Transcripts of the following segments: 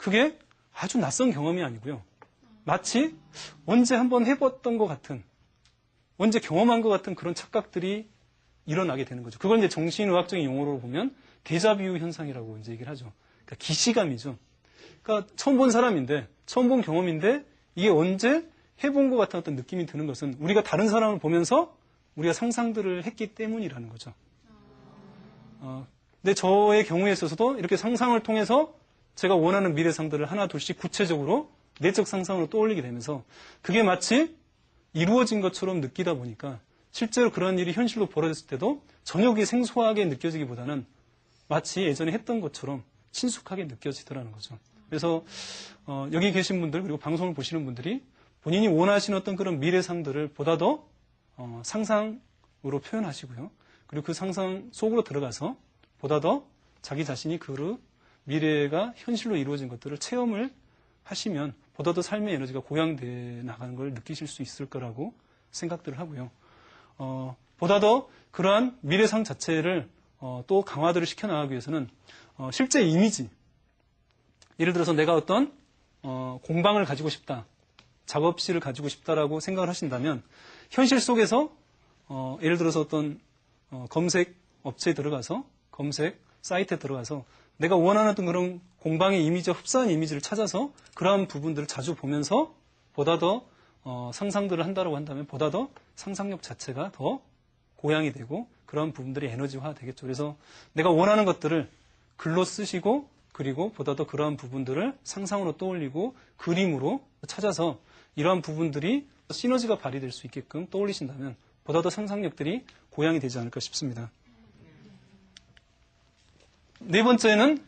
그게 아주 낯선 경험이 아니고요. 마치 언제 한번 해봤던 것 같은, 언제 경험한 것 같은 그런 착각들이 일어나게 되는 거죠. 그걸 이제 정신의학적인 용어로 보면 데자뷰 현상이라고 이제 얘기를 하죠. 그러니까 기시감이죠. 그러니까 처음 본 사람인데, 처음 본 경험인데 이게 언제 해본 것 같은 어떤 느낌이 드는 것은 우리가 다른 사람을 보면서 우리가 상상들을 했기 때문이라는 거죠. 근데 저의 경우에 있어서도 이렇게 상상을 통해서 제가 원하는 미래상들을 하나 둘씩 구체적으로 내적 상상으로 떠올리게 되면서 그게 마치 이루어진 것처럼 느끼다 보니까 실제로 그런 일이 현실로 벌어졌을 때도 전혀 그게 생소하게 느껴지기보다는 마치 예전에 했던 것처럼 친숙하게 느껴지더라는 거죠. 그래서 여기 계신 분들 그리고 방송을 보시는 분들이 본인이 원하시는 어떤 그런 미래상들을 보다 더 상상으로 표현하시고요. 그리고 그 상상 속으로 들어가서 보다 더 자기 자신이 그 미래가 현실로 이루어진 것들을 체험을 하시면 보다 더 삶의 에너지가 고양돼 나가는 걸 느끼실 수 있을 거라고 생각들을 하고요. 보다 더 그러한 미래상 자체를 또 강화들을 시켜나가기 위해서는 실제 이미지, 예를 들어서 내가 어떤 공방을 가지고 싶다, 작업실을 가지고 싶다라고 생각을 하신다면 현실 속에서 예를 들어서 어떤 검색 업체에 들어가서 검색 사이트에 들어가서 내가 원하는 어떤 그런 공방의 이미지와 흡사한 이미지를 찾아서 그러한 부분들을 자주 보면서 보다 더 상상들을 한다고 한다면 보다 더 상상력 자체가 더 고양이 되고 그런 부분들이 에너지화 되겠죠. 그래서 내가 원하는 것들을 글로 쓰시고 그리고 보다 더 그러한 부분들을 상상으로 떠올리고 그림으로 찾아서 이러한 부분들이 시너지가 발휘될 수 있게끔 떠올리신다면 보다 더 상상력들이 고양이 되지 않을까 싶습니다. 네 번째는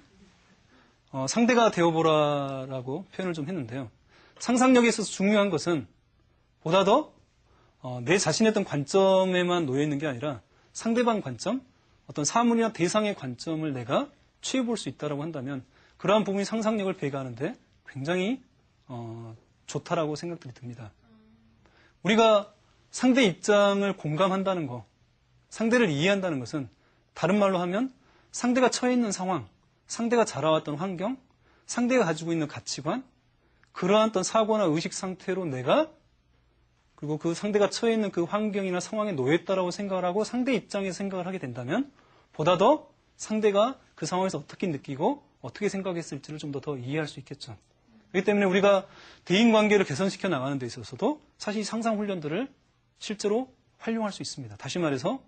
상대가 되어보라라고 표현을 좀 했는데요. 상상력에 있어서 중요한 것은 보다 더 내 자신의 어떤 관점에만 놓여있는 게 아니라 상대방 관점, 어떤 사물이나 대상의 관점을 내가 취해볼 수 있다고 한다면 그러한 부분이 상상력을 배가하는데 굉장히 좋다라고 생각들이 듭니다. 우리가 상대 입장을 공감한다는 것, 상대를 이해한다는 것은 다른 말로 하면 상대가 처해 있는 상황, 상대가 자라왔던 환경, 상대가 가지고 있는 가치관, 그러한 어떤 사고나 의식 상태로 내가 그리고 그 상대가 처해 있는 그 환경이나 상황에 놓였다라고 생각을 하고 상대 입장에서 생각을 하게 된다면 보다 더 상대가 그 상황에서 어떻게 느끼고 어떻게 생각했을지를 좀 더 이해할 수 있겠죠. 그렇기 때문에 우리가 대인관계를 개선시켜 나가는 데 있어서도 사실 상상 훈련들을 실제로 활용할 수 있습니다. 다시 말해서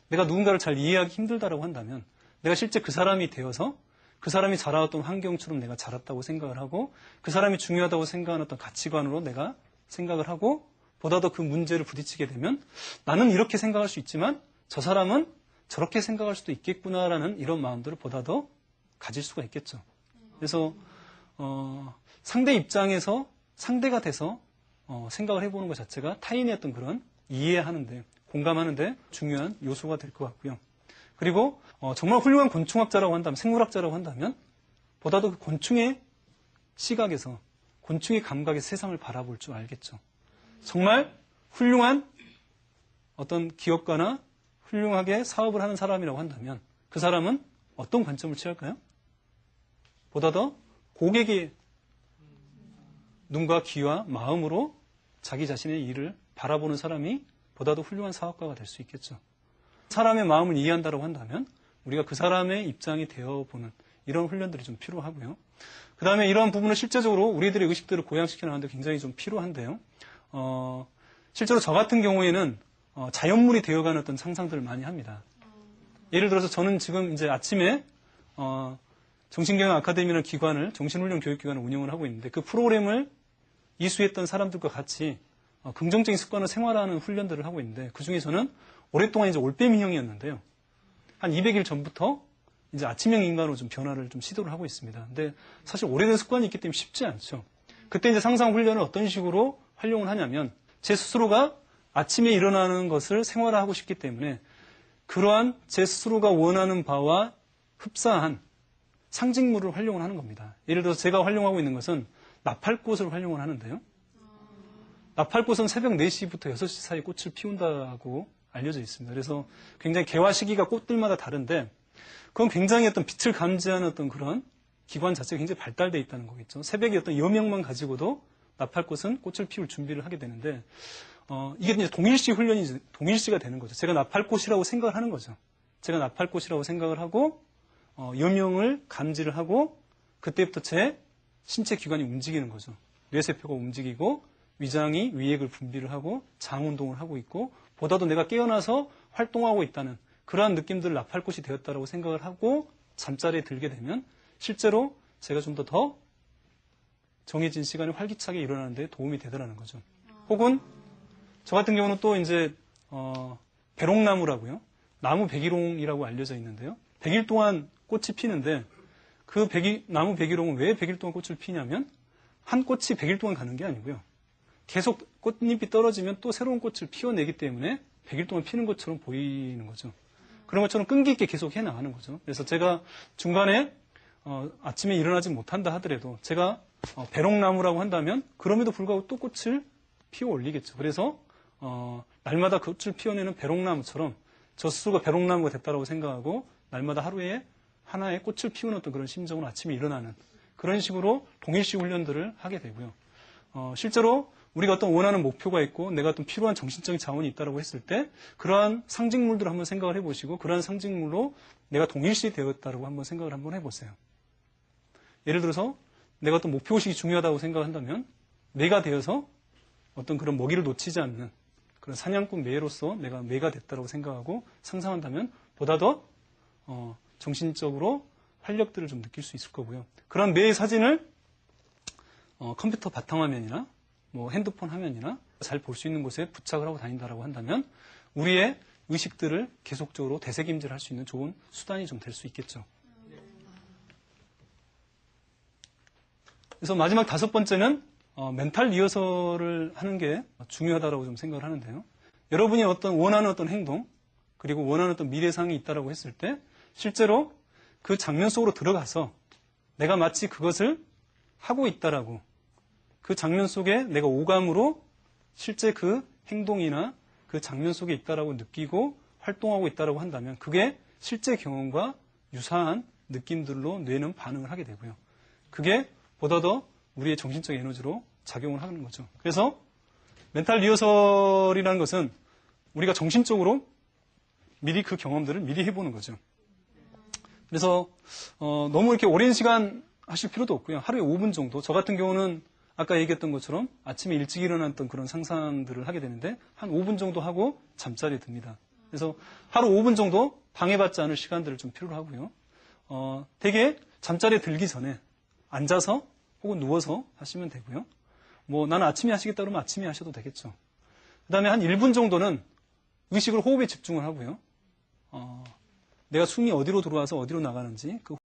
내가 누군가를 잘 이해하기 힘들다라고 한다면 내가 실제 그 사람이 되어서 그 사람이 자라왔던 환경처럼 내가 자랐다고 생각을 하고 그 사람이 중요하다고 생각하는 어떤 가치관으로 내가 생각을 하고 보다 더 그 문제를 부딪히게 되면 나는 이렇게 생각할 수 있지만 저 사람은 저렇게 생각할 수도 있겠구나라는 이런 마음들을 보다 더 가질 수가 있겠죠. 그래서 상대 입장에서 상대가 돼서 생각을 해보는 것 자체가 타인의 어떤 그런 이해하는데 공감하는데 중요한 요소가 될 것 같고요. 그리고 정말 훌륭한 곤충학자라고 한다면 생물학자라고 한다면 보다 더 그 곤충의 시각에서 곤충의 감각에서 세상을 바라볼 줄 알겠죠. 정말 훌륭한 어떤 기업가나 훌륭하게 사업을 하는 사람이라고 한다면 그 사람은 어떤 관점을 취할까요? 보다 더 고객의 눈과 귀와 마음으로 자기 자신의 일을 바라보는 사람이 보다 더 훌륭한 사업가가 될 수 있겠죠. 사람의 마음을 이해한다고 한다면 우리가 그 사람의 입장이 되어보는 이런 훈련들이 좀 필요하고요. 그 다음에 이러한 부분을 실제적으로 우리들의 의식들을 고양시켜 나가는데 굉장히 좀 필요한데요. 실제로 저 같은 경우에는 자연물이 되어가는 어떤 상상들을 많이 합니다. 예를 들어서 저는 지금 이제 아침에 정신경영 아카데미라는 기관을 정신훈련 교육기관을 운영을 하고 있는데 그 프로그램을 이수했던 사람들과 같이 긍정적인 습관을 생활하는 훈련들을 하고 있는데 그 중에 저는 오랫동안 이제 올빼미형이었는데요. 한 200일 전부터 이제 아침형 인간으로 좀 변화를 좀 시도를 하고 있습니다. 근데 사실 오래된 습관이 있기 때문에 쉽지 않죠. 그때 이제 상상 훈련을 어떤 식으로 활용을 하냐면 제 스스로가 아침에 일어나는 것을 생활화하고 싶기 때문에 그러한 제 스스로가 원하는 바와 흡사한 상징물을 활용을 하는 겁니다. 예를 들어서 제가 활용하고 있는 것은 나팔꽃을 활용을 하는데요. 나팔꽃은 새벽 4시부터 6시 사이에 꽃을 피운다고 알려져 있습니다. 그래서 굉장히 개화 시기가 꽃들마다 다른데 그건 굉장히 어떤 빛을 감지하는 어떤 그런 기관 자체가 굉장히 발달되어 있다는 거겠죠. 새벽에 어떤 여명만 가지고도 납할 꽃은 꽃을 피울 준비를 하게 되는데, 이게 이제 동일시 훈련이, 동일시가 되는 거죠. 제가 납할 꽃이라고 생각을 하는 거죠. 제가 납할 꽃이라고 생각을 하고, 여명을 감지를 하고, 그때부터 제 신체 기관이 움직이는 거죠. 뇌세포가 움직이고, 위장이 위액을 분비를 하고, 장 운동을 하고 있고, 보다도 내가 깨어나서 활동하고 있다는 그러한 느낌들을 납할 꽃이 되었다라고 생각을 하고, 잠자리에 들게 되면, 실제로 제가 좀 더 정해진 시간에 활기차게 일어나는 데 도움이 되더라는 거죠. 혹은 저 같은 경우는 또 이제 배롱나무라고요. 나무 백일홍이라고 알려져 있는데요. 100일 동안 꽃이 피는데 그 나무 백일홍은 왜 100일 동안 꽃을 피냐면 한 꽃이 100일 동안 가는 게 아니고요. 계속 꽃잎이 떨어지면 또 새로운 꽃을 피워내기 때문에 100일 동안 피는 것처럼 보이는 거죠. 그런 것처럼 끈기 있게 계속 해나가는 거죠. 그래서 제가 중간에 아침에 일어나지 못한다 하더라도 제가 배롱나무라고 한다면 그럼에도 불구하고 또 꽃을 피워 올리겠죠. 그래서 날마다 꽃을 피워내는 배롱나무처럼 저 스스로가 배롱나무가 됐다고 생각하고 날마다 하루에 하나의 꽃을 피우는 어떤 그런 심정으로 아침에 일어나는 그런 식으로 동일시 훈련들을 하게 되고요. 실제로 우리가 어떤 원하는 목표가 있고 내가 어떤 필요한 정신적인 자원이 있다고 했을 때 그러한 상징물들을 한번 생각을 해보시고 그러한 상징물로 내가 동일시 되었다고 한번 생각을 한번 해보세요. 예를 들어서 내가 어떤 목표의식이 중요하다고 생각한다면 매가 되어서 어떤 그런 먹이를 놓치지 않는 그런 사냥꾼 매로서 내가 매가 됐다고 생각하고 상상한다면 보다 더 정신적으로 활력들을 좀 느낄 수 있을 거고요. 그런 매의 사진을 컴퓨터 바탕화면이나 뭐 핸드폰 화면이나 잘 볼 수 있는 곳에 부착을 하고 다닌다라고 한다면 우리의 의식들을 계속적으로 되새김질할 수 있는 좋은 수단이 좀 될 수 있겠죠. 그래서 마지막 5번째는 멘탈 리허설을 하는 게 중요하다고 좀 생각을 하는데요. 여러분이 원하는 어떤 행동 그리고 원하는 어떤 미래상이 있다고 했을 때 실제로 그 장면 속으로 들어가서 내가 마치 그것을 하고 있다라고 그 장면 속에 내가 오감으로 실제 그 행동이나 그 장면 속에 있다라고 느끼고 활동하고 있다라고 한다면 그게 실제 경험과 유사한 느낌들로 뇌는 반응을 하게 되고요. 그게 보다 더 우리의 정신적 에너지로 작용을 하는 거죠. 그래서 멘탈 리허설이라는 것은 우리가 정신적으로 미리 그 경험들을 미리 해보는 거죠. 그래서 너무 이렇게 오랜 시간 하실 필요도 없고요. 하루에 5분 정도. 저 같은 경우는 아까 얘기했던 것처럼 아침에 일찍 일어났던 그런 상상들을 하게 되는데 한 5분 정도 하고 잠자리에 듭니다. 그래서 하루 5분 정도 방해받지 않을 시간들을 좀 필요로 하고요. 되게 잠자리에 들기 전에 앉아서 혹은 누워서 하시면 되고요. 뭐 나는 아침에 하시겠다 그러면 아침에 하셔도 되겠죠. 그 다음에 한 1분 정도는 의식을 호흡에 집중을 하고요. 내가 숨이 어디로 들어와서 어디로 나가는지 그